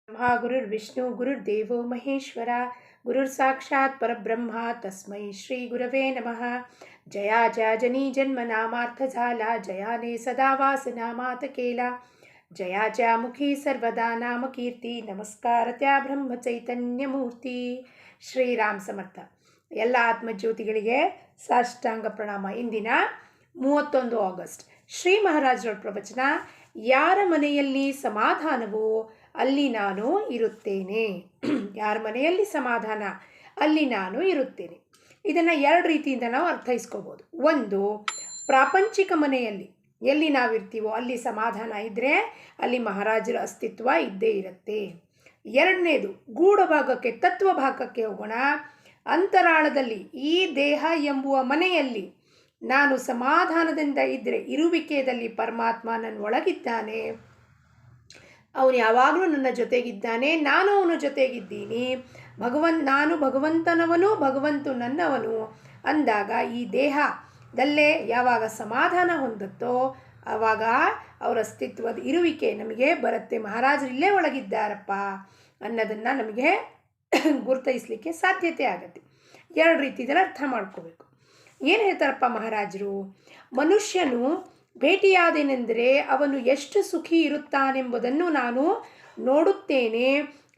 ब्रह्मा गुरुर्विष्णु गुरुर्देवो महेश्वर गुरुर्साक्षात् परब्रह्म तस्मै श्री गुरवे नमः. जया जया जनी जन्म नामार्थ झाला, जयाने सदा वासनामात केला. जया जया मुखी सर्वदा नाम कीर्ती, नमस्कार त्या ಬ್ರಹ್ಮ ಚೈತನ್ಯ ಮೂರ್ತಿ. ಶ್ರೀರಾಮ್ ಸಮರ್ಥ. ಎಲ್ಲ ಆತ್ಮಜ್ಯೋತಿಗಳಿಗೆ ಸಾಷ್ಟಾಂಗ ಪ್ರಣಾಮ. ಇಂದಿನ 31 ಆಗಸ್ಟ್ ಶ್ರೀ ಮಹಾರಾಜರ ಪ್ರವಚನ. ಯಾರ ಮನೆಯಲ್ಲಿ ಸಮಾಧಾನವೋ ಅಲ್ಲಿ ನಾನು ಇರುತ್ತೇನೆ. ಯಾರ ಮನೆಯಲ್ಲಿ ಸಮಾಧಾನ ಅಲ್ಲಿ ನಾನು ಇರುತ್ತೇನೆ. ಇದನ್ನು ಎರಡು ರೀತಿಯಿಂದ ನಾವು ಅರ್ಥೈಸ್ಕೋಬೋದು. ಒಂದು, ಪ್ರಾಪಂಚಿಕ ಮನೆಯಲ್ಲಿ ಎಲ್ಲಿ ನಾವಿರ್ತೀವೋ ಅಲ್ಲಿ ಸಮಾಧಾನ ಇದ್ದರೆ ಅಲ್ಲಿ ಮಹಾರಾಜರ ಅಸ್ತಿತ್ವ ಇದ್ದೇ ಇರುತ್ತೆ. ಎರಡನೇದು, ಗೂಢಭಾಗಕ್ಕೆ ತತ್ವ ಭಾಗಕ್ಕೆ ಹೋಗೋಣ. ಅಂತರಾಳದಲ್ಲಿ ಈ ದೇಹ ಎಂಬುವ ಮನೆಯಲ್ಲಿ ನಾನು ಸಮಾಧಾನದಿಂದ ಇದ್ದರೆ ಇರುವಿಕೆಯಲ್ಲಿ ಪರಮಾತ್ಮ ನನ್ನ ಒಳಗಿದ್ದಾನೆ, ಅವನು ಯಾವಾಗಲೂ ನನ್ನ ಜೊತೆಗಿದ್ದಾನೆ, ನಾನು ಅವನ ಜೊತೆಗಿದ್ದೀನಿ. ನಾನು ಭಗವಂತನವನು, ಭಗವಂತು ನನ್ನವನು ಅಂದಾಗ ಈ ದೇಹದಲ್ಲೇ ಯಾವಾಗ ಸಮಾಧಾನ ಹೊಂದುತ್ತೋ ಆವಾಗ ಅವರ ಅಸ್ತಿತ್ವದ ಇರುವಿಕೆ ನಮಗೆ ಬರುತ್ತೆ. ಮಹಾರಾಜರು ಇಲ್ಲೇ ಒಳಗಿದ್ದಾರಪ್ಪ ಅನ್ನೋದನ್ನು ನಮಗೆ ಗುರ್ತೈಸಲಿಕ್ಕೆ ಸಾಧ್ಯತೆ ಆಗುತ್ತೆ. ಎರಡು ರೀತಿಯಲ್ಲಿ ಅರ್ಥ ಮಾಡ್ಕೋಬೇಕು. ಏನು ಹೇಳ್ತಾರಪ್ಪ ಮಹಾರಾಜರು? ಮನುಷ್ಯನು ಭೇಟಿಯಾದೆನೆಂದರೆ ಅವನು ಎಷ್ಟು ಸುಖಿ ಇರುತ್ತಾನೆಂಬುದನ್ನು ನಾನು ನೋಡುತ್ತೇನೆ,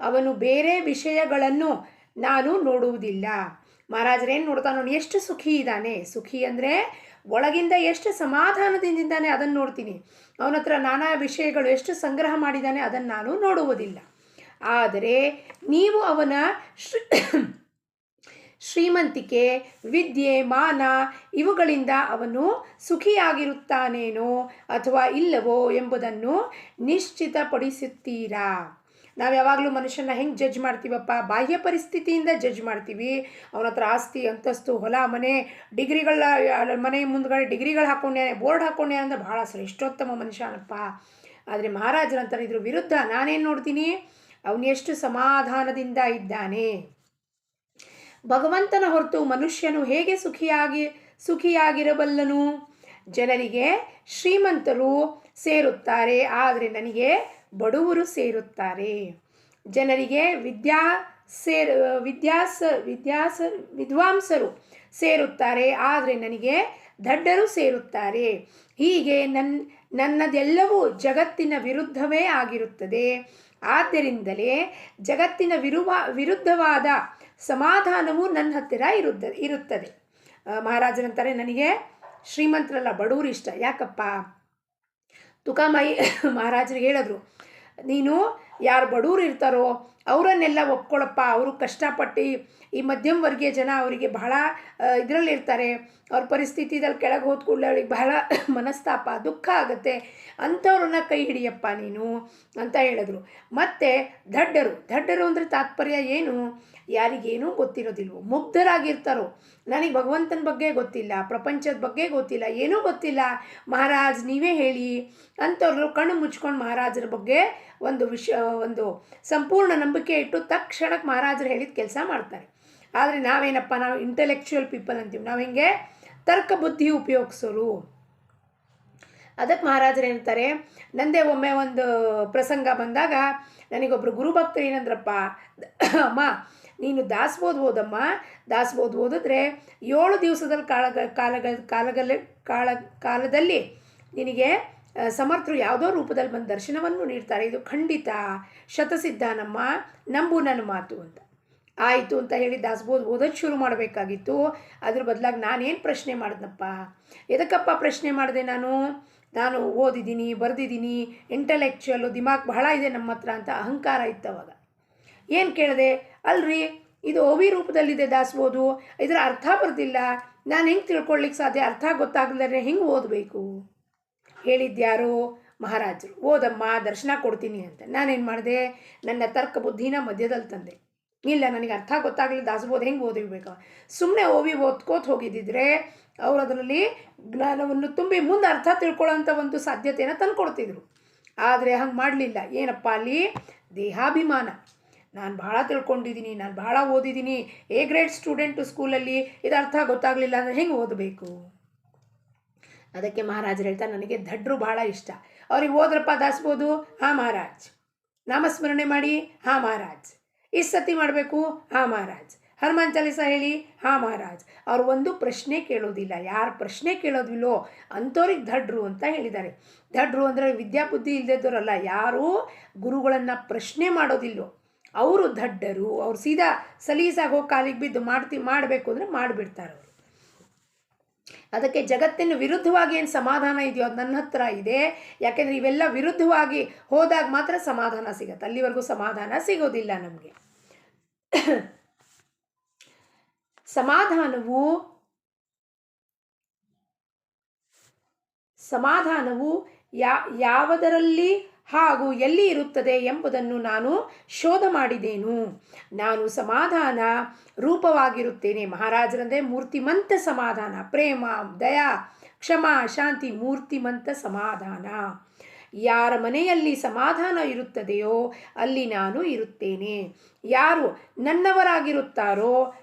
ಅವನು ಬೇರೆ ವಿಷಯಗಳನ್ನು ನಾನು ನೋಡುವುದಿಲ್ಲ. ಮಹಾರಾಜರೇನು ನೋಡ್ತಾನೆ? ಅವನು ಎಷ್ಟು ಸುಖಿ ಇದ್ದಾನೆ. ಸುಖಿ ಅಂದರೆ ಒಳಗಿಂದ ಎಷ್ಟು ಸಮಾಧಾನದಿಂದಿದ್ದಾನೆ ಅದನ್ನು ನೋಡ್ತೀನಿ. ಅವನ ಹತ್ರ ನಾನಾ ವಿಷಯಗಳು ಎಷ್ಟು ಸಂಗ್ರಹ ಮಾಡಿದ್ದಾನೆ ಅದನ್ನು ನಾನು ನೋಡುವುದಿಲ್ಲ. ಆದರೆ ನೀವು ಅವನ ಶ್ರೀಮಂತಿಕೆ, ವಿದ್ಯೆ, ಮಾನ ಇವುಗಳಿಂದ ಅವನು ಸುಖಿಯಾಗಿರುತ್ತಾನೇನೋ ಅಥವಾ ಇಲ್ಲವೋ ಎಂಬುದನ್ನು ನಿಶ್ಚಿತಪಡಿಸುತ್ತೀರಾ? ನಾವು ಯಾವಾಗಲೂ ಮನುಷ್ಯನ ಹೆಂಗೆ ಜಡ್ಜ್ ಮಾಡ್ತೀವಪ್ಪ? ಬಾಹ್ಯ ಪರಿಸ್ಥಿತಿಯಿಂದ ಜಡ್ಜ್ ಮಾಡ್ತೀವಿ. ಅವನ ಹತ್ರ ಆಸ್ತಿ, ಅಂತಸ್ತು, ಹೊಲ, ಮನೆ, ಡಿಗ್ರಿಗಳ ಮನೆ ಮುಂದ್ಗಡೆ ಡಿಗ್ರಿಗಳು ಹಾಕ್ಕೊಂಡೆ, ಬೋರ್ಡ್ ಹಾಕ್ಕೊಂಡೆ ಅಂದರೆ ಭಾಳ ಶ್ರೇಷ್ಠೋತ್ತಮ ಮನುಷ್ಯನಪ್ಪ. ಆದರೆ ಮಹಾರಾಜರಂತಾರೆ ಇದ್ರ ವಿರುದ್ಧ ನಾನೇನು ನೋಡ್ತೀನಿ? ಅವನು ಎಷ್ಟು ಸಮಾಧಾನದಿಂದ ಇದ್ದಾನೆ. ಭಗವಂತನ ಹೊರತು ಮನುಷ್ಯನು ಹೇಗೆ ಸುಖಿಯಾಗಿರಬಲ್ಲನು? ಜನರಿಗೆ ಶ್ರೀಮಂತರು ಸೇರುತ್ತಾರೆ, ಆದರೆ ನನಗೆ ಬಡವರು ಸೇರುತ್ತಾರೆ. ಜನರಿಗೆ ವಿದ್ವಾಂಸರು ಸೇರುತ್ತಾರೆ, ಆದರೆ ನನಗೆ ದಡ್ಡರು ಸೇರುತ್ತಾರೆ. ಹೀಗೆ ನನ್ನದೆಲ್ಲವೂ ಜಗತ್ತಿನ ವಿರುದ್ಧವೇ ಆಗಿರುತ್ತದೆ. ಆದ್ದರಿಂದಲೇ ಜಗತ್ತಿನ ವಿರುದ್ಧವಾದ ಸಮಾಧಾನವು ನನ್ನ ಹತ್ತಿರ ಇರುತ್ತದೆ. ಮಹಾರಾಜರಂತಾರೆ ನನಗೆ ಶ್ರೀಮಂತರಲ್ಲ ಬಡವರು ಇಷ್ಟ. ಯಾಕಪ್ಪ? ತುಕಾಮಾಯಿ ಮಹಾರಾಜರಿಗೆ ಹೇಳಿದ್ರು, ನೀನು ಯಾರು ಬಡವರು ಇರ್ತಾರೋ ಅವರನ್ನೆಲ್ಲ ಒಪ್ಕೊಳ್ಳಪ್ಪ. ಅವರು ಕಷ್ಟಪಟ್ಟು ಈ ಮಧ್ಯಮ ವರ್ಗೀಯ ಜನ ಅವರಿಗೆ ಬಹಳ ಇದರಲ್ಲಿರ್ತಾರೆ. ಅವ್ರ ಪರಿಸ್ಥಿತಿದಲ್ಲಿ ಕೆಳಗೆ ಹೋದ ಕೂಡಲೇ ಅವರಿಗೆ ಬಹಳ ಮನಸ್ತಾಪ, ದುಃಖ ಆಗುತ್ತೆ. ಅಂಥವ್ರನ್ನ ಕೈ ಹಿಡಿಯಪ್ಪ ನೀನು ಅಂತ ಹೇಳಿದ್ರು. ಮತ್ತು ದಡ್ಡರು ಅಂದರೆ ತಾತ್ಪರ್ಯ ಏನು? ಯಾರಿಗೇನೂ ಗೊತ್ತಿರೋದಿಲ್ವೋ, ಮುಗ್ಧರಾಗಿರ್ತಾರೋ, ನನಗೆ ಭಗವಂತನ ಬಗ್ಗೆ ಗೊತ್ತಿಲ್ಲ, ಪ್ರಪಂಚದ ಬಗ್ಗೆ ಗೊತ್ತಿಲ್ಲ, ಏನೂ ಗೊತ್ತಿಲ್ಲ, ಮಹಾರಾಜ್ ನೀವೇ ಹೇಳಿ ಅಂಥವ್ರು ಕಣ್ಣು ಮುಚ್ಕೊಂಡು ಮಹಾರಾಜರ ಬಗ್ಗೆ ಒಂದು ಸಂಪೂರ್ಣ ನಂಬಿಕೆ ಇಟ್ಟು ತಕ್ಷಣಕ್ಕೆ ಮಹಾರಾಜರು ಹೇಳಿದ ಕೆಲಸ ಮಾಡ್ತಾರೆ. ಆದರೆ ನಾವೇನಪ್ಪ, ನಾವು ಇಂಟೆಲೆಕ್ಚುಯಲ್ ಪೀಪಲ್ ಅಂತೀವಿ. ನಾವು ಹೆಂಗೆ ತರ್ಕ ಬುದ್ಧಿ ಉಪಯೋಗಿಸೋರು. ಅದಕ್ಕೆ ಮಹಾರಾಜರು ಹೇಳ್ತಾರೆ, ನಂದೇ ಒಮ್ಮೆ ಒಂದು ಪ್ರಸಂಗ ಬಂದಾಗ ನನಗೊಬ್ಬರು ಗುರುಭಕ್ತರು ಏನಂದ್ರಪ್ಪ, ಅಮ್ಮ ನೀನು ದಾಸಬೋಧ ಓದಮ್ಮ, ದಾಸಬೋಧ ಓದಿದ್ರೆ 7 ದಿವಸದಲ್ಲಿ ಕಾಲದಲ್ಲಿ ನಿನಗೆ ಸಮರ್ಥರು ಯಾವುದೋ ರೂಪದಲ್ಲಿ ಬಂದು ದರ್ಶನವನ್ನು ನೀಡ್ತಾರೆ. ಇದು ಖಂಡಿತ ಶತಸಿದ್ಧಾನಮ್ಮ, ನಂಬು ನನ್ನ ಮಾತು ಅಂತ. ಆಯಿತು ಅಂತ ಹೇಳಿ ದಾಸಬೋಧ ಓದೋದು ಶುರು ಮಾಡಬೇಕಾಗಿತ್ತು. ಅದ್ರ ಬದಲಾಗಿ ನಾನೇನು ಪ್ರಶ್ನೆ ಮಾಡಿದ್ನಪ್ಪ? ಎದಕ್ಕಪ್ಪ ಪ್ರಶ್ನೆ ಮಾಡಿದೆ? ನಾನು ಓದಿದ್ದೀನಿ, ಬರೆದಿದ್ದೀನಿ, ಇಂಟೆಲೆಕ್ಚುಯಲ್ಲು, ದಿಮಾಕ್ ಬಹಳ ಇದೆ ನಮ್ಮ ಹತ್ರ ಅಂತ ಅಹಂಕಾರ ಇತ್ತು ಅವಾಗ. ಏನು ಕೇಳಿದೆ? ಅಲ್ರಿ ಇದು ಓವಿ ರೂಪದಲ್ಲಿದೆ ದಾಸಬೋದು, ಇದರ ಅರ್ಥ ಬರ್ದಿಲ್ಲ, ನಾನು ಹೆಂಗೆ ತಿಳ್ಕೊಳ್ಳಿಕ್ಕೆ ಸಾಧ್ಯ? ಅರ್ಥ ಗೊತ್ತಾಗಲಿದ್ರೆ ಹೆಂಗೆ ಓದಬೇಕು? ಹೇಳಿದ್ಯಾರು? ಮಹಾರಾಜರು. ಓದಮ್ಮ ದರ್ಶನ ಕೊಡ್ತೀನಿ ಅಂತ. ನಾನೇನು ಮಾಡಿದೆ? ನನ್ನ ತರ್ಕ ಬುದ್ಧಿನ ಮಧ್ಯದಲ್ಲಿ ತಂದೆ. ಇಲ್ಲ, ನನಗೆ ಅರ್ಥ ಗೊತ್ತಾಗಲಿ, ದಾಸಬೋದು ಹೆಂಗೆ ಓದಿರ್ಬೇಕು? ಸುಮ್ಮನೆ ಓದ್ಕೋತ ಹೋಗಿದ್ದಿದ್ರೆ ಅವರು ಅದರಲ್ಲಿ ಜ್ಞಾನವನ್ನು ತುಂಬಿ ಮುಂದೆ ಅರ್ಥ ತಿಳ್ಕೊಳ್ಳೋಂಥ ಒಂದು ಸಾಧ್ಯತೆಯನ್ನು ತಂದುಕೊಡ್ತಿದ್ರು. ಆದರೆ ಹಂಗೆ ಮಾಡಲಿಲ್ಲ. ಏನಪ್ಪ ಅಲ್ಲಿ? ದೇಹಾಭಿಮಾನ. ನಾನು ಭಾಳ ತಿಳ್ಕೊಂಡಿದ್ದೀನಿ, ನಾನು ಭಾಳ ಓದಿದ್ದೀನಿ, ಎ ಗ್ರೇಡ್ ಸ್ಟೂಡೆಂಟು ಸ್ಕೂಲಲ್ಲಿ, ಇದು ಅರ್ಥ ಗೊತ್ತಾಗಲಿಲ್ಲ ಅಂದರೆ ಹೆಂಗೆ ಓದಬೇಕು? ಅದಕ್ಕೆ ಮಹಾರಾಜರು ಹೇಳ್ತಾರೆ, ನನಗೆ ದಡ್ರು ಭಾಳ ಇಷ್ಟ. ಅವ್ರಿಗೆ ಹೋದ್ರಪ್ಪ ದಾಸ್ಬೋದು, ಹಾಂ ಮಹಾರಾಜ್ ನಾಮಸ್ಮರಣೆ ಮಾಡಿ, ಹಾಂ ಮಹಾರಾಜ್. ಇಷ್ಟು ಸತಿ ಮಾಡಬೇಕು, ಹಾಂ ಮಹಾರಾಜ್. ಹನುಮಾನ್ ಚಾಲೀಸ ಹೇಳಿ, ಹಾಂ ಮಹಾರಾಜ್. ಅವ್ರು ಒಂದು ಪ್ರಶ್ನೆ ಕೇಳೋದಿಲ್ಲ. ಯಾರು ಪ್ರಶ್ನೆ ಕೇಳೋದಿಲ್ಲೋ ಅಂಥವ್ರಿಗೆ ದಡ್ರು ಅಂತ ಹೇಳಿದ್ದಾರೆ. ದಡ್ರು ಅಂದರೆ ವಿದ್ಯಾಬುದ್ಧಿ ಇಲ್ಲದಿದ್ದವರಲ್ಲ, ಯಾರೂ ಗುರುಗಳನ್ನು ಪ್ರಶ್ನೆ ಮಾಡೋದಿಲ್ಲೋ ಅವರು ದಡ್ಡರು. ಅವ್ರು ಸೀದಾ ಸಲೀಸಾಗಿ ಹೋಗಿ ಕಾಲಿಗೆ ಬಿದ್ದು ಮಾಡಬೇಕು ಅಂದರೆ ಮಾಡಿಬಿಡ್ತಾರೆ ಅವರು. ಅದಕ್ಕೆ ಜಗತ್ತಿನ ವಿರುದ್ಧವಾಗಿ ಏನು ಸಮಾಧಾನ ಇದೆಯೋ ಅದು ನನ್ನ ಹತ್ರ ಇದೆ. ಯಾಕೆಂದರೆ ಇವೆಲ್ಲ ವಿರುದ್ಧವಾಗಿ ಹೋದಾಗ ಮಾತ್ರ ಸಮಾಧಾನ ಸಿಗತ್ತೆ, ಅಲ್ಲಿವರೆಗೂ ಸಮಾಧಾನ ಸಿಗೋದಿಲ್ಲ ನಮಗೆ. ಸಮಾಧಾನವು ಯಾವುದರಲ್ಲಿ ಹಾಗೂ ಎಲ್ಲಿ ಇರುತ್ತದೆ ಎಂಬುದನ್ನು ನಾನು ಶೋಧ ಮಾಡಿದೇನು. ನಾನು ಸಮಾಧಾನ ರೂಪವಾಗಿರುತ್ತೇನೆ. ಮಹಾರಾಜರಂದರೆ ಮೂರ್ತಿಮಂತ ಸಮಾಧಾನ, ಪ್ರೇಮ, ದಯಾ, ಕ್ಷಮಾ, ಶಾಂತಿ, ಮೂರ್ತಿಮಂತ ಸಮಾಧಾನ. ಯಾರ ಮನೆಯಲ್ಲಿ ಸಮಾಧಾನ ಇರುತ್ತದೆಯೋ ಅಲ್ಲಿ ನಾನು ಇರುತ್ತೇನೆ. ಯಾರು ನನ್ನವರಾಗಿರುತ್ತಾರೋ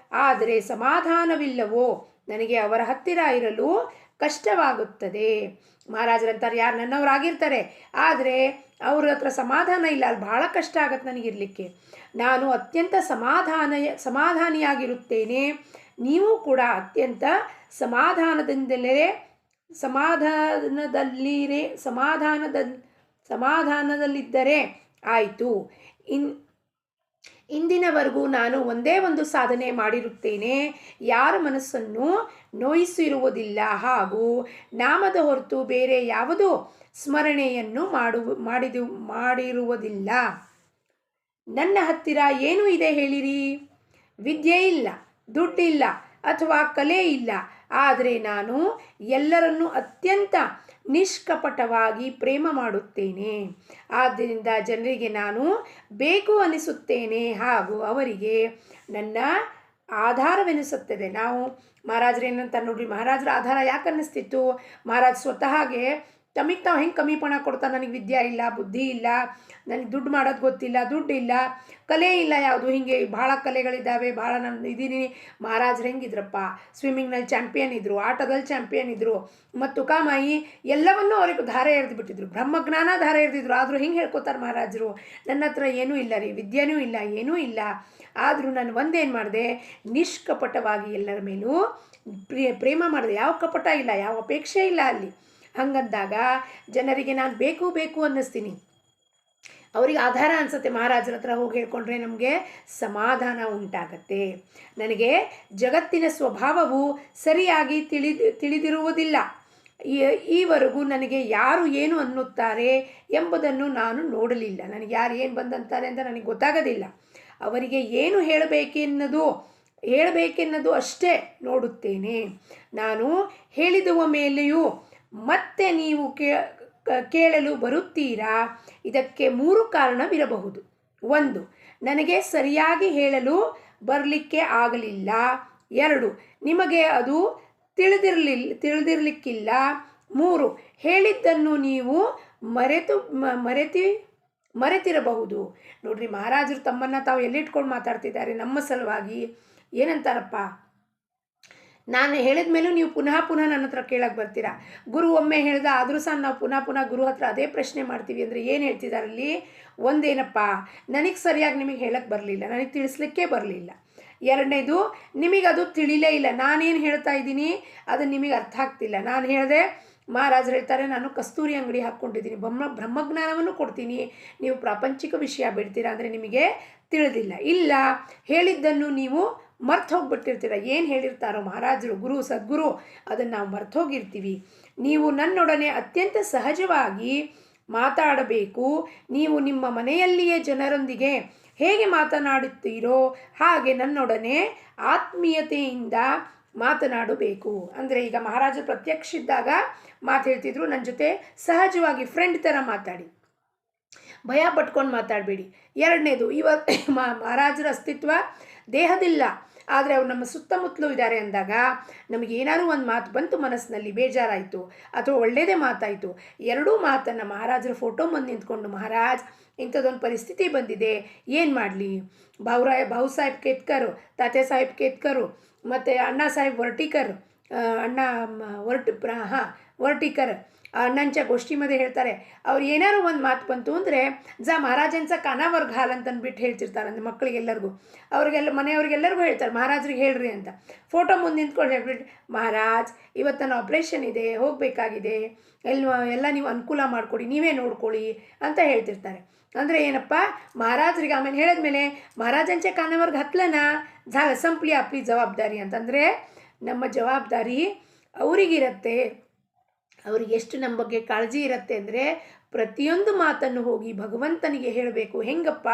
ಆದರೆ ಸಮಾಧಾನವಿಲ್ಲವೋ ನನಗೆ ಅವರ ಹತ್ತಿರ ಇರಲು ಕಷ್ಟವಾಗುತ್ತದೆ. ಮಹಾರಾಜರಂತಾರೆ, ಯಾರು ನನ್ನವರಾಗಿರ್ತಾರೆ ಆದರೆ ಅವ್ರ ಹತ್ರ ಸಮಾಧಾನ ಇಲ್ಲ, ಅಲ್ಲಿ ಭಾಳ ಕಷ್ಟ ಆಗತ್ತೆ ನನಗಿರಲಿಕ್ಕೆ. ನಾನು ಅತ್ಯಂತ ಸಮಾಧಾನಿಯಾಗಿರುತ್ತೇನೆ. ನೀವು ಕೂಡ ಅತ್ಯಂತ ಸಮಾಧಾನದಲ್ಲಿದ್ದರೆ ಆಯಿತು. ಇಂದಿನವರೆಗೂ ನಾನು ಒಂದೇ ಒಂದು ಸಾಧನೆ ಮಾಡಿರುತ್ತೇನೆ, ಯಾರ ಮನಸ್ಸನ್ನು ನೋಯಿಸಿರುವುದಿಲ್ಲ ಹಾಗೂ ನಾಮದ ಹೊರತು ಬೇರೆ ಯಾವುದೂ ಸ್ಮರಣೆಯನ್ನು ಮಾಡಿರುವುದಿಲ್ಲ. ನನ್ನ ಹತ್ತಿರ ಏನೂ ಇದೆ ಹೇಳಿರಿ? ವಿದ್ಯೆ ಇಲ್ಲ, ದುಡ್ಡಿಲ್ಲ ಅಥವಾ ಕಲೆ ಇಲ್ಲ, ಆದರೆ ನಾನು ಎಲ್ಲರನ್ನೂ ಅತ್ಯಂತ ನಿಷ್ಕಪಟವಾಗಿ ಪ್ರೇಮ ಮಾಡುತ್ತೇನೆ. ಆದ್ದರಿಂದ ಜನರಿಗೆ ನಾನು ಬೇಕು ಅನಿಸುತ್ತೇನೆ ಹಾಗೂ ಅವರಿಗೆ ನನ್ನ ಆಧಾರವೆನಿಸುತ್ತದೆ. ನಾವು ಮಹಾರಾಜರು ಏನಂತ ನೋಡ್ರಿ, ಮಹಾರಾಜರ ಆಧಾರ ಯಾಕೆ ಅನ್ನಿಸ್ತಿತ್ತು? ಮಹಾರಾಜ್ ಸ್ವತಃಗೆ ತಮಗೆ ತಾವು ಹೆಂಗೆ ಕಮ್ಮಿಪಣ ಕೊಡ್ತಾರೆ, ನನಗೆ ವಿದ್ಯೆ ಇಲ್ಲ, ಬುದ್ಧಿ ಇಲ್ಲ, ನನಗೆ ದುಡ್ಡು ಮಾಡೋದು ಗೊತ್ತಿಲ್ಲ, ದುಡ್ಡಿಲ್ಲ, ಕಲೆ ಇಲ್ಲ, ಯಾವುದು ಹೀಗೆ ಭಾಳ ಕಲೆಗಳಿದ್ದಾವೆ, ಭಾಳ ನಾನು ಇದ್ದೀನಿ. ಮಹಾರಾಜರು ಹೆಂಗಿದ್ರಪ್ಪ, ಸ್ವಿಮ್ಮಿಂಗ್ನಲ್ಲಿ ಚಾಂಪಿಯನ್ ಇದ್ದರು, ಆಟದಲ್ಲಿ ಚಾಂಪಿಯನ್ ಇದ್ದರು, ಮತ್ತು ತುಕಾಮಾಯಿ ಎಲ್ಲವನ್ನೂ ಅವ್ರಿಗೆ ಧಾರೆ ಎರೆದು ಬಿಟ್ಟಿದ್ರು, ಬ್ರಹ್ಮಜ್ಞಾನ ಧಾರೆ ಎರೆದಿದ್ರು. ಆದರೂ ಹಿಂಗೆ ಹೇಳ್ಕೊತಾರೆ ಮಹಾರಾಜರು, ನನ್ನ ಹತ್ರ ಏನೂ ಇಲ್ಲ ರೀ, ವಿದ್ಯೆನೂ ಇಲ್ಲ, ಏನೂ ಇಲ್ಲ. ಆದರೂ ನಾನು ಒಂದೇನು ಮಾಡಿದೆ, ನಿಷ್ಕಪಟವಾಗಿ ಎಲ್ಲರ ಮೇಲೂ ಪ್ರೇಮ ಮಾಡಿದೆ. ಯಾವ ಕಪಟ ಇಲ್ಲ, ಯಾವ ಅಪೇಕ್ಷೆ ಇಲ್ಲ ಅಲ್ಲಿ. ಹಂಗಂದಾಗ ಜನರಿಗೆ ನಾನು ಬೇಕು ಅನ್ನಿಸ್ತೀನಿ, ಅವ್ರಿಗೆ ಆಧಾರ ಅನಿಸುತ್ತೆ. ಮಹಾರಾಜರ ಹತ್ರ ಹೋಗಿ ಹೇಳ್ಕೊಂಡ್ರೆ ನಮಗೆ ಸಮಾಧಾನ ಉಂಟಾಗತ್ತೆ. ನನಗೆ ಜಗತ್ತಿನ ಸ್ವಭಾವವು ಸರಿಯಾಗಿ ತಿಳಿದಿರುವುದಿಲ್ಲ. ಈವರೆಗೂ ನನಗೆ ಯಾರು ಏನು ಅನ್ನುತ್ತಾರೆ ಎಂಬುದನ್ನು ನಾನು ನೋಡಲಿಲ್ಲ. ನನಗೆ ಯಾರು ಏನು ಬಂದಂತಾರೆ ಅಂತ ನನಗೆ ಗೊತ್ತಾಗೋದಿಲ್ಲ. ಅವರಿಗೆ ಏನು ಹೇಳಬೇಕೆನ್ನೋದು ಅಷ್ಟೇ ನೋಡುತ್ತೇನೆ. ನಾನು ಹೇಳಿದುವ ಮೇಲೆಯೂ ಮತ್ತೆ ನೀವು ಕೇಳಲು ಬರುತ್ತೀರಾ? ಇದಕ್ಕೆ 3 ಕಾರಣವಿರಬಹುದು. 1, ನನಗೆ ಸರಿಯಾಗಿ ಹೇಳಲು ಬರಲಿಕ್ಕೆ ಆಗಲಿಲ್ಲ. 2, ನಿಮಗೆ ಅದು ತಿಳಿದಿರಲಿಕ್ಕಿಲ್ಲ. 3, ಹೇಳಿದ್ದನ್ನು ನೀವು ಮರೆತಿರಬಹುದು. ನೋಡ್ರಿ, ಮಹಾರಾಜರು ತಮ್ಮನ್ನು ತಾವು ಎಲ್ಲಿಟ್ಕೊಂಡು ಮಾತಾಡ್ತಿದ್ದಾರೆ ನಮ್ಮ ಸಲುವಾಗಿ. ಏನಂತಾರಪ್ಪ, ನಾನು ಹೇಳಿದ ಮೇಲೂ ನೀವು ಪುನಃ ನನ್ನ ಹತ್ರ ಕೇಳಕ್ಕೆ ಬರ್ತೀರಾ. ಗುರು ಒಮ್ಮೆ ಹೇಳ್ದ ಆದರೂ ಸಹ ನಾವು ಪುನಃ ಗುರು ಹತ್ರ ಅದೇ ಪ್ರಶ್ನೆ ಮಾಡ್ತೀವಿ ಅಂದರೆ ಏನು ಹೇಳ್ತಿದ್ದಾರಲ್ಲಿ? ಒಂದೇನಪ್ಪ, ನನಗೆ ಸರಿಯಾಗಿ ನಿಮಗೆ ಹೇಳಕ್ಕೆ ಬರಲಿಲ್ಲ, ನನಗೆ ತಿಳಿಸ್ಲಿಕ್ಕೆ ಬರಲಿಲ್ಲ. 2ನೇದು, ನಿಮಗದು ತಿಳಿಲೇ ಇಲ್ಲ, ನಾನೇನು ಹೇಳ್ತಾ ಇದ್ದೀನಿ ಅದು ನಿಮಗೆ ಅರ್ಥ ಆಗ್ತಿಲ್ಲ. ನಾನು ಹೇಳಿದೆ, ಮಹಾರಾಜರು ಹೇಳ್ತಾರೆ, ನಾನು ಕಸ್ತೂರಿ ಅಂಗಡಿ ಹಾಕ್ಕೊಂಡಿದ್ದೀನಿ, ಬ್ರಹ್ಮಜ್ಞಾನವನ್ನು ಕೊಡ್ತೀನಿ, ನೀವು ಪ್ರಾಪಂಚಿಕ ವಿಷಯ ಬಿಡ್ತೀರಾ ಅಂದರೆ ನಿಮಗೆ ತಿಳಿದಿಲ್ಲ. ಇಲ್ಲ, ಹೇಳಿದ್ದನ್ನು ನೀವು ಮರ್ತು ಹೋಗ್ಬಿಟ್ಟಿರ್ತೀರ. ಏನು ಹೇಳಿರ್ತಾರೋ ಮಹಾರಾಜರು, ಗುರು, ಸದ್ಗುರು, ಅದನ್ನು ನಾವು ಮರ್ತು ಹೋಗಿರ್ತೀವಿ. ನೀವು ನನ್ನೊಡನೆ ಅತ್ಯಂತ ಸಹಜವಾಗಿ ಮಾತಾಡಬೇಕು. ನೀವು ನಿಮ್ಮ ಮನೆಯಲ್ಲಿಯೇ ಜನರೊಂದಿಗೆ ಹೇಗೆ ಮಾತನಾಡುತ್ತೀರೋ ಹಾಗೆ ನನ್ನೊಡನೆ ಆತ್ಮೀಯತೆಯಿಂದ ಮಾತನಾಡಬೇಕು. ಅಂದರೆ ಈಗ ಮಹಾರಾಜರು ಪ್ರತ್ಯಕ್ಷ ಇದ್ದಾಗ ಮಾತು ಹೇಳ್ತಿದ್ರು, ನನ್ನ ಜೊತೆ ಸಹಜವಾಗಿ ಫ್ರೆಂಡ್ ಥರ ಮಾತಾಡಿ, ಭಯ ಪಟ್ಕೊಂಡು ಮಾತಾಡಬೇಡಿ. 2ನೇದು, ಮಹಾರಾಜರ ಅಸ್ತಿತ್ವ ದೇಹದಿಲ್ಲ, ಆದರೆ ಅವ್ರು ನಮ್ಮ ಸುತ್ತಮುತ್ತಲೂ ಇದ್ದಾರೆ ಅಂದಾಗ ನಮಗೆ ಏನಾದರೂ ಒಂದು ಮಾತು ಬಂತು, ಮನಸ್ಸಿನಲ್ಲಿ ಬೇಜಾರಾಯಿತು ಅಥವಾ ಒಳ್ಳೆಯದೇ ಮಾತಾಯಿತು, 2 ಮಾತನ್ನು ಮಹಾರಾಜರ ಫೋಟೋ ಮುಂದೆ ನಿಂತ್ಕೊಂಡು, ಮಹಾರಾಜ್ ಇಂಥದ್ದೊಂದು ಪರಿಸ್ಥಿತಿ ಬಂದಿದೆ, ಏನು ಮಾಡಲಿ? ಭಾವು ಸಾಹೇಬ್ ಕೇತ್ಕರ್, ತಾತ್ಯಾ ಸಾಹೇಬ್ ಕೇತ್ಕರ್ ಮತ್ತು ಅಣ್ಣಾ ಸಾಹೇಬ್ ವರ್ಟಿಕರ್, ವರ್ಟಿಕರ್ अण्णांच्या गोष्टीमध्ये ಹೇಳ್ತಾರೆ, ಅವ್ರು ಏನಾದ್ರು ಒಂದು ಮಾತು ಬಂತು ಅಂದರೆ ಜಾ ಮಹಾರಾಜನ್ಸ ಕಾನಾವರ್ಗ ಹಾಲ್ ಅಂತ ಅಂದ್ಬಿಟ್ಟು ಹೇಳ್ತಿರ್ತಾರೆ. ಅಂದರೆ ಮಕ್ಕಳಿಗೆಲ್ಲರಿಗೂ ಅವ್ರಿಗೆಲ್ಲ ಮನೆಯವ್ರಿಗೆಲ್ಲರಿಗೂ ಹೇಳ್ತಾರೆ ಮಹಾರಾಜ್ರಿಗೆ ಹೇಳ್ರಿ ಅಂತ. ಫೋಟೋ ಮುಂದೆ ನಿಂತ್ಕೊಂಡು ಹೇಳ್ಬಿಟ್ಟು, ಮಹಾರಾಜ್ ಇವತ್ತು ನನ್ನ ಆಪ್ರೇಷನ್ ಇದೆ, ಹೋಗಬೇಕಾಗಿದೆ, ಎಲ್ಲ ನೀವು ಅನುಕೂಲ ಮಾಡಿಕೊಡಿ, ನೀವೇ ನೋಡ್ಕೊಳ್ಳಿ ಅಂತ ಹೇಳ್ತಿರ್ತಾರೆ. ಅಂದರೆ ಏನಪ್ಪ, ಮಹಾರಾಜರಿಗೆ ಆಮೇಲೆ ಹೇಳಿದ್ಮೇಲೆ ಮಹಾರಾಜಂಚೆ ಕಾನಾವರ್ಗ ಹತ್ಲನ झालं संपली आपली ಜವಾಬ್ದಾರಿ ಅಂತಂದರೆ ನಮ್ಮ ಜವಾಬ್ದಾರಿ ಅವರಿಗಿರುತ್ತೆ. ಅವ್ರಿಗೆ ಎಷ್ಟು ನಮ್ಮ ಬಗ್ಗೆ ಕಾಳಜಿ ಇರುತ್ತೆ ಅಂದರೆ ಪ್ರತಿಯೊಂದು ಮಾತನ್ನು ಹೋಗಿ ಭಗವಂತನಿಗೆ ಹೇಳಬೇಕು. ಹೆಂಗಪ್ಪ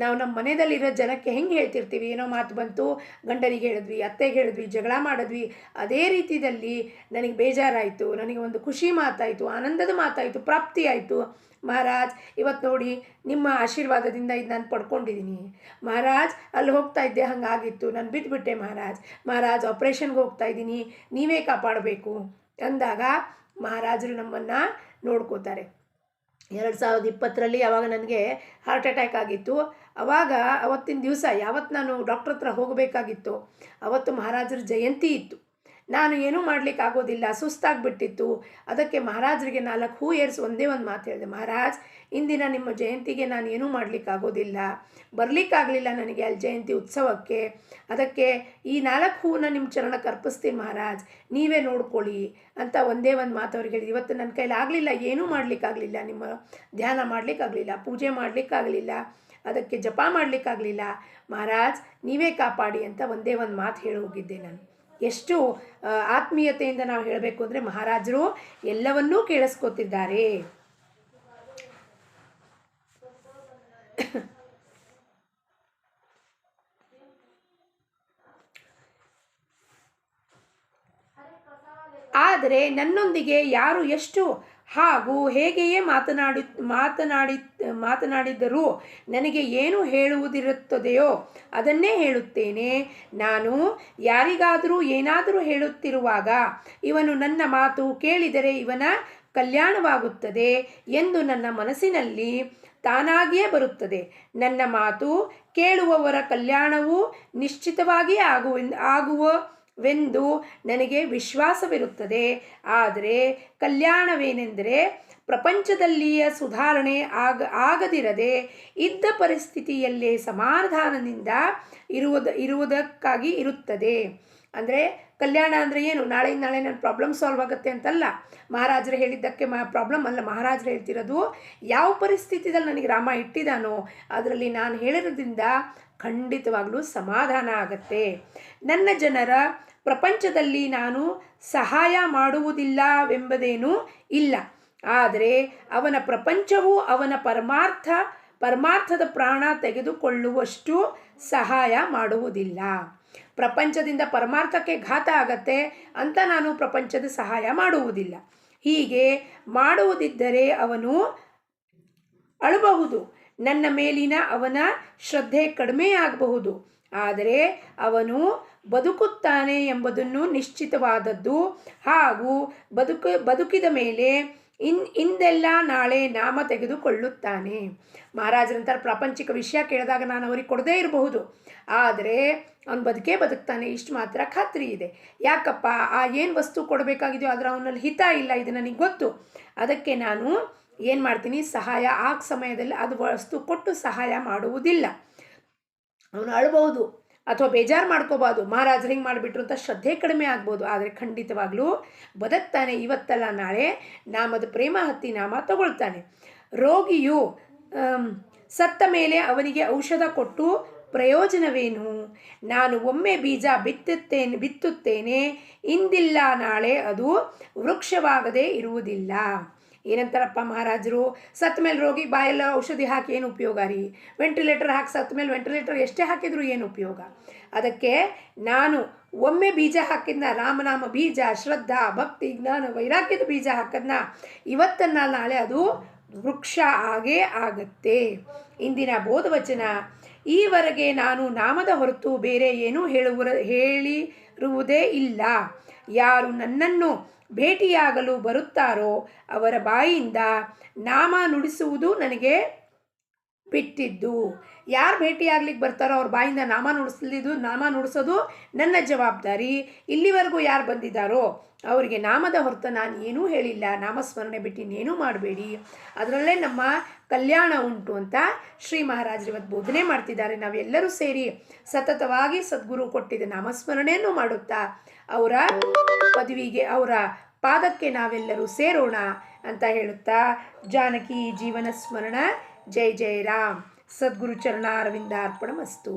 ನಾವು ನಮ್ಮ ಮನೆಯಲ್ಲಿರೋ ಜನಕ್ಕೆ ಹೆಂಗೆ ಹೇಳ್ತಿರ್ತೀವಿ, ಏನೋ ಮಾತು ಬಂತು, ಗಂಡನಿಗೆ ಹೇಳಿದ್ವಿ, ಅತ್ತೆಗೆ ಹೇಳಿದ್ವಿ, ಜಗಳ ಮಾಡಿದ್ವಿ, ಅದೇ ರೀತಿಯಲ್ಲಿ ನನಗೆ ಬೇಜಾರಾಯಿತು, ನನಗೆ ಒಂದು ಖುಷಿ ಮಾತಾಯಿತು, ಆನಂದದ ಮಾತಾಯಿತು, ಪ್ರಾಪ್ತಿ ಆಯಿತು, ಮಹಾರಾಜ್ ಇವತ್ತು ನೋಡಿ ನಿಮ್ಮ ಆಶೀರ್ವಾದದಿಂದ ಇದು ನಾನು ಪಡ್ಕೊಂಡಿದ್ದೀನಿ ಮಹಾರಾಜ್, ಅಲ್ಲಿ ಹೋಗ್ತಾ ಇದ್ದೆ ಹಾಗಾಗಿತ್ತು, ನಾನು ಬಿಟ್ಬಿಟ್ಟೆ ಮಹಾರಾಜ್ ಆಪ್ರೇಷನ್ಗೆ ಹೋಗ್ತಾ ಇದ್ದೀನಿ, ನೀವೇ ಕಾಪಾಡಬೇಕು ಅಂದಾಗ ಮಹಾರಾಜರು ನಮ್ಮನ್ನು ನೋಡ್ಕೋತಾರೆ. 2020ರಲ್ಲಿ ಆವಾಗ ನನಗೆ ಹಾರ್ಟ್ ಅಟ್ಯಾಕ್ ಆಗಿತ್ತು. ಅವತ್ತಿನ ದಿವಸ ಯಾವತ್ತು ನಾನು ಡಾಕ್ಟ್ರ್ ಹತ್ರ ಹೋಗಬೇಕಾಗಿತ್ತು ಅವತ್ತು ಮಹಾರಾಜರ ಜಯಂತಿ ಇತ್ತು. ನಾನು ಏನೂ ಮಾಡಲಿಕ್ಕಾಗೋದಿಲ್ಲ, ಸುಸ್ತಾಗಿಬಿಟ್ಟಿತ್ತು. ಅದಕ್ಕೆ ಮಹಾರಾಜರಿಗೆ 4 ಹೂ ಏರಿಸಿ ಒಂದೇ ಒಂದು ಮಾತು ಹೇಳಿದೆ, ಮಹಾರಾಜ್ ಇಂದಿನ ನಿಮ್ಮ ಜಯಂತಿಗೆ ನಾನು ಏನೂ ಮಾಡಲಿಕ್ಕಾಗೋದಿಲ್ಲ, ಬರಲಿಕ್ಕಾಗಲಿಲ್ಲ ನನಗೆ ಅಲ್ಲಿ ಜಯಂತಿ ಉತ್ಸವಕ್ಕೆ. ಅದಕ್ಕೆ ಈ 4 ಹೂವನ್ನ ನಿಮ್ಮ ಚರಣಕ್ಕೆ ಅರ್ಪಿಸ್ತೀನಿ ಮಹಾರಾಜ್, ನೀವೇ ನೋಡ್ಕೊಳ್ಳಿ ಅಂತ ಒಂದೇ ಒಂದು ಮಾತು ಅವ್ರಿಗೆ ಹೇಳಿದೆ. ಇವತ್ತು ನನ್ನ ಕೈಲಿ ಆಗಲಿಲ್ಲ, ಏನೂ ಮಾಡಲಿಕ್ಕಾಗಲಿಲ್ಲ, ನಿಮ್ಮ ಧ್ಯಾನ ಮಾಡಲಿಕ್ಕಾಗಲಿಲ್ಲ, ಪೂಜೆ ಮಾಡಲಿಕ್ಕಾಗಲಿಲ್ಲ, ಅದಕ್ಕೆ ಜಪ ಮಾಡಲಿಕ್ಕಾಗಲಿಲ್ಲ, ಮಹಾರಾಜ್ ನೀವೇ ಕಾಪಾಡಿ ಅಂತ ಒಂದೇ ಒಂದು ಮಾತು ಹೇಳಿ ಹೋಗಿದ್ದೆ ನಾನು. ಎಷ್ಟು ಆತ್ಮೀಯತೆಯಿಂದ ನಾವು ಹೇಳಬೇಕು ಅಂದರೆ ಮಹಾರಾಜರು ಎಲ್ಲವನ್ನೂ ಕೇಳಿಸ್ಕೊತಿದ್ದಾರೆ. ಆದರೆ ನನ್ನೊಂದಿಗೆ ಯಾರು ಎಷ್ಟು ಹಾಗೂ ಹೇಗೆಯೇ ಮಾತನಾಡಿದ್ದರೂ ನನಗೆ ಏನು ಹೇಳುವುದಿರುತ್ತದೆಯೋ ಅದನ್ನೇ ಹೇಳುತ್ತೇನೆ. ನಾನು ಯಾರಿಗಾದರೂ ಏನಾದರೂ ಹೇಳುತ್ತಿರುವಾಗ ಇವನು ನನ್ನ ಮಾತು ಕೇಳಿದರೆ ಇವನ ಕಲ್ಯಾಣವಾಗುತ್ತದೆ ಎಂದು ನನ್ನ ಮನಸ್ಸಿನಲ್ಲಿ ತಾನಾಗಿಯೇ ಬರುತ್ತದೆ. ನನ್ನ ಮಾತು ಕೇಳುವವರ ಕಲ್ಯಾಣವು ನಿಶ್ಚಿತವಾಗಿ ಆಗುವವೆಂದು ನನಗೆ ವಿಶ್ವಾಸವಿರುತ್ತದೆ. ಆದರೆ ಕಲ್ಯಾಣವೇನೆಂದರೆ ಪ್ರಪಂಚದಲ್ಲಿಯ ಸುಧಾರಣೆ ಆಗದಿರದೆ ಇದ್ದ ಪರಿಸ್ಥಿತಿಯಲ್ಲೇ ಸಮಾಧಾನದಿಂದ ಇರುವುದಕ್ಕಾಗಿ ಇರುತ್ತದೆ. ಅಂದರೆ ಕಲ್ಯಾಣ ಅಂದರೆ ಏನು, ನಾಳೆ ನನ್ನ ಪ್ರಾಬ್ಲಮ್ ಸಾಲ್ವ್ ಆಗುತ್ತೆ ಅಂತಲ್ಲ, ಮಹಾರಾಜರು ಹೇಳಿದ್ದಕ್ಕೆ ಪ್ರಾಬ್ಲಮ್ ಅಲ್ಲ. ಮಹಾರಾಜರು ಹೇಳ್ತಿರೋದು ಯಾವ ಪರಿಸ್ಥಿತಿಯಲ್ಲಿ ನನಗೆ ರಾಮ ಇಟ್ಟಿದ್ದಾನೋ ಅದರಲ್ಲಿ ನಾನು ಹೇಳಿರೋದ್ರಿಂದ ಖಂಡಿತವಾಗಲೂ ಸಮಾಧಾನ ಆಗತ್ತೆ. ನನ್ನ ಜನರ ಪ್ರಪಂಚದಲ್ಲಿ ನಾನು ಸಹಾಯ ಮಾಡುವುದಿಲ್ಲವೆಂಬುದೇನೂ ಇಲ್ಲ. ಆದರೆ ಅವನ ಪ್ರಪಂಚವು ಅವನ ಪರಮಾರ್ಥದ ಪ್ರಾಣ ತೆಗೆದುಕೊಳ್ಳುವಷ್ಟು ಸಹಾಯ ಮಾಡುವುದಿಲ್ಲ. ಪ್ರಪಂಚದಿಂದ ಪರಮಾರ್ಥಕ್ಕೆ ಘಾತ ಆಗತ್ತೆ ಅಂತ ನಾನು ಪ್ರಪಂಚದ ಸಹಾಯ ಮಾಡುವುದಿಲ್ಲ. ಹೀಗೆ ಮಾಡುವುದಿದ್ದರೆ ಅವನು ಅಳಬಹುದು, ನನ್ನ ಮೇಲಿನ ಅವನ ಶ್ರದ್ಧೆ ಕಡಿಮೆಯಾಗಬಹುದು. ಆದರೆ ಅವನು ಬದುಕುತ್ತಾನೆ ಎಂಬುದನ್ನು ನಿಶ್ಚಿತವಾದದ್ದು ಹಾಗೂ ಬದುಕಿದ ಮೇಲೆ ಇಂದೆಲ್ಲ ನಾಳೆ ನಾಮ ತೆಗೆದುಕೊಳ್ಳುತ್ತಾನೆ. ಮಹಾರಾಜರಂತರ ಪ್ರಾಪಂಚಿಕ ವಿಷಯ ಕೇಳಿದಾಗ ನಾನು ಅವ್ರಿಗೆ ಕೊಡದೇ ಇರಬಹುದು, ಆದರೆ ಅವನು ಬದುಕ್ತಾನೆ ಇಷ್ಟು ಮಾತ್ರ ಖಾತ್ರಿ ಇದೆ. ಯಾಕಪ್ಪ, ಏನು ವಸ್ತು ಕೊಡಬೇಕಾಗಿದೆಯೋ ಅದರ ಅವನಲ್ಲಿ ಹಿತ ಇಲ್ಲ, ಇದು ನನಗೆ ಗೊತ್ತು. ಅದಕ್ಕೆ ನಾನು ಏನು ಮಾಡ್ತೀನಿ, ಸಹಾಯ ಸಮಯದಲ್ಲಿ ಅದು ವಸ್ತು ಕೊಟ್ಟು ಸಹಾಯ ಮಾಡುವುದಿಲ್ಲ. ಅವನು ಅಳಬಹುದು ಅಥವಾ ಬೇಜಾರು ಮಾಡ್ಕೋಬಾರ್ದು, ಮಹಾರಾಜರು ಹಿಂಗೆ ಮಾಡಿಬಿಟ್ರು ಅಂತ ಶ್ರದ್ಧೆ ಕಡಿಮೆ ಆಗ್ಬೋದು. ಆದರೆ ಖಂಡಿತವಾಗ್ಲೂ ಬದುಕ್ತಾನೆ, ಇವತ್ತಲ್ಲ ನಾಳೆ ನಾಮದ ಪ್ರೇಮ ಹತ್ತಿ ನಾಮ ತಗೊಳ್ತಾನೆ. ರೋಗಿಯು ಸತ್ತ ಮೇಲೆ ಅವನಿಗೆ ಔಷಧ ಕೊಟ್ಟು ಪ್ರಯೋಜನವೇನು? ನಾನು ಒಮ್ಮೆ ಬೀಜ ಬಿತ್ತುತ್ತೇನೆ, ಇಂದಿಲ್ಲ ನಾಳೆ ಅದು ವೃಕ್ಷವಾಗದೇ ಇರುವುದಿಲ್ಲ. ಏನಂತಾರಪ್ಪ ಮಹಾರಾಜರು, ಸತ್ತ ಮೇಲೆ ರೋಗಿ ಬಾಯೆಲ್ಲ ಔಷಧಿ ಹಾಕಿ ಏನು ಉಪಯೋಗ ರೀ? ವೆಂಟಿಲೇಟರ್ ಹಾಕಿ ಸತ್ತ ಮೇಲೆ ವೆಂಟಿಲೇಟರ್ ಎಷ್ಟೇ ಹಾಕಿದರೂ ಏನು ಉಪಯೋಗ? ಅದಕ್ಕೆ ನಾನು ಒಮ್ಮೆ ಬೀಜ ಹಾಕಿದ್ನ, ರಾಮನಾಮ ಬೀಜ, ಶ್ರದ್ಧಾ ಭಕ್ತಿ ಜ್ಞಾನ ವೈರಾಗ್ಯದ ಬೀಜ ಹಾಕಿದ್ನ, ಇವತ್ತನ್ನ ನಾಳೆ ಅದು ವೃಕ್ಷ ಆಗೇ ಆಗತ್ತೆ. ಇಂದಿನ ಬೋಧವಚನ, ಈವರೆಗೆ ನಾನು ನಾಮದ ಹೊರತು ಬೇರೆ ಏನೂ ಹೇಳಿರುವುದೇ ಇಲ್ಲ. ಯಾರು ನನ್ನನ್ನು ಭೇಟಿಯಾಗಲು ಬರುತ್ತಾರೋ ಅವರ ಬಾಯಿಯಿಂದ ನಾಮ ನುಡಿಸುವುದು ನನಗೆ ಬಿಟ್ಟಿದ್ದು. ಯಾರು ಭೇಟಿಯಾಗ್ಲಿಕ್ಕೆ ಬರ್ತಾರೋ ಅವ್ರ ಬಾಯಿಂದ ನಾಮ ನುಡಿಸೋದು ನನ್ನ ಜವಾಬ್ದಾರಿ. ಇಲ್ಲಿವರೆಗೂ ಯಾರು ಬಂದಿದ್ದಾರೋ ಅವರಿಗೆ ನಾಮದ ಹೊರತು ನಾನು ಏನೂ ಹೇಳಿಲ್ಲ, ನಾಮಸ್ಮರಣೆ ಬಿಟ್ಟು ಇನ್ನೇನೂ ಮಾಡಬೇಡಿ, ಅದರಲ್ಲೇ ನಮ್ಮ ಕಲ್ಯಾಣ ಉಂಟು ಅಂತ ಶ್ರೀ ಮಹಾರಾಜರು ಇವತ್ತು ಬೋಧನೆ ಮಾಡ್ತಿದ್ದಾರೆ. ನಾವೆಲ್ಲರೂ ಸೇರಿ ಸತತವಾಗಿ ಸದ್ಗುರು ಕೊಟ್ಟಿದ್ದ ನಾಮಸ್ಮರಣೆಯನ್ನು ಮಾಡುತ್ತಾ ಅವರ ಪದವಿಗೆ, ಅವರ ಪಾದಕ್ಕೆ ನಾವೆಲ್ಲರೂ ಸೇರೋಣ ಅಂತ ಹೇಳುತ್ತಾ, ಜಾನಕಿ ಜೀವನ ಸ್ಮರಣ. ಜೈ ಜೈ ರಾಮ್. ಸದ್ಗುರು ಚರಣಾರವಿಂದಾರ್ಪಣಮಸ್ತು.